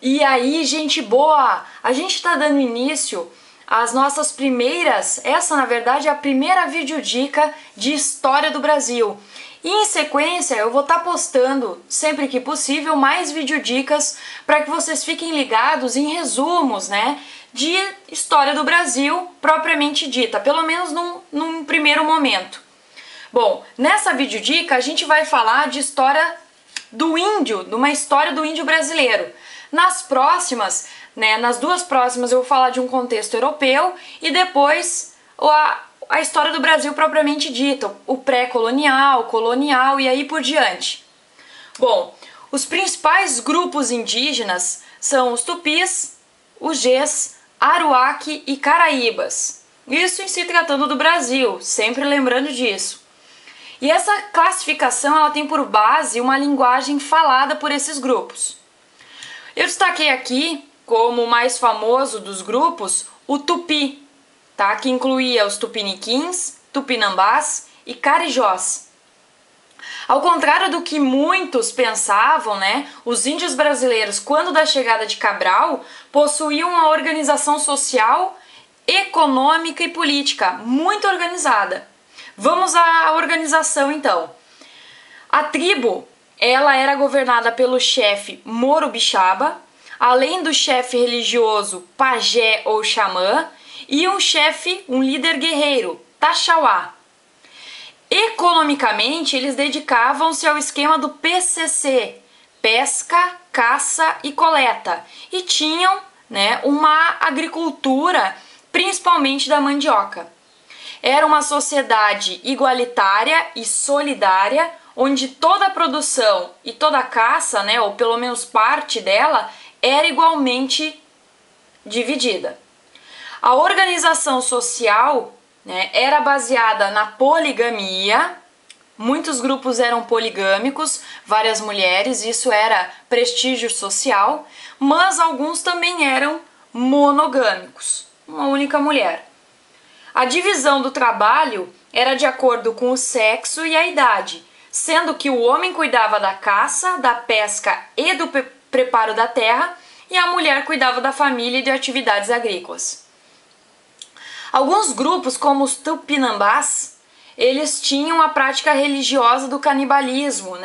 E aí, gente boa, a gente está dando início às nossas primeiras, essa na verdade é a primeira videodica de história do Brasil. E em sequência eu vou estar postando, sempre que possível, mais videodicas para que vocês fiquem ligados em resumos, né, de história do Brasil propriamente dita, pelo menos num primeiro momento. Bom, nessa videodica a gente vai falar de história do índio, de uma história do índio brasileiro. Nas próximas, nas duas próximas eu vou falar de um contexto europeu e depois a história do Brasil propriamente dita, o pré-colonial, colonial e aí por diante. Bom, os principais grupos indígenas são os tupis, os gés, aruaque e caraíbas. Isso em se tratando do Brasil, sempre lembrando disso. E essa classificação ela tem por base uma linguagem falada por esses grupos. Eu destaquei aqui, como o mais famoso dos grupos, o tupi, tá? Que incluía os tupiniquins, tupinambás e carijós. Ao contrário do que muitos pensavam, os índios brasileiros, quando da chegada de Cabral, possuíam uma organização social, econômica e política muito organizada. Vamos à organização então. A tribo, ela era governada pelo chefe Morubixaba, além do chefe religioso pajé ou xamã, e um chefe, um líder guerreiro, taxauá. Economicamente, eles dedicavam-se ao esquema do PCC, pesca, caça e coleta, e tinham uma agricultura principalmente da mandioca. Era uma sociedade igualitária e solidária, onde toda a produção e toda a caça, ou pelo menos parte dela, era igualmente dividida. A organização social era baseada na poligamia, muitos grupos eram poligâmicos, várias mulheres, isso era prestígio social, mas alguns também eram monogâmicos, uma única mulher. A divisão do trabalho era de acordo com o sexo e a idade, sendo que o homem cuidava da caça, da pesca e do preparo da terra e a mulher cuidava da família e de atividades agrícolas. Alguns grupos, como os tupinambás, eles tinham a prática religiosa do canibalismo,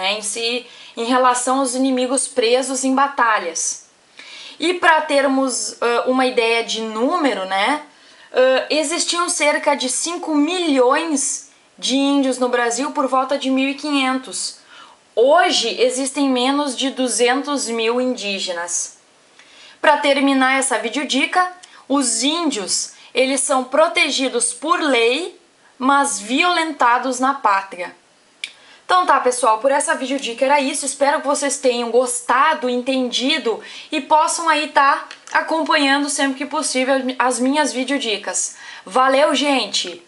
em relação aos inimigos presos em batalhas. E para termos uma ideia de número, existiam cerca de 5 milhões de índios no Brasil por volta de 1500. Hoje existem menos de 200 mil indígenas. Para terminar essa videodica, os índios eles são protegidos por lei, mas violentados na pátria. Então tá, pessoal, por essa videodica era isso. Espero que vocês tenham gostado, entendido e possam aí estar acompanhando sempre que possível as minhas videodicas. Valeu, gente!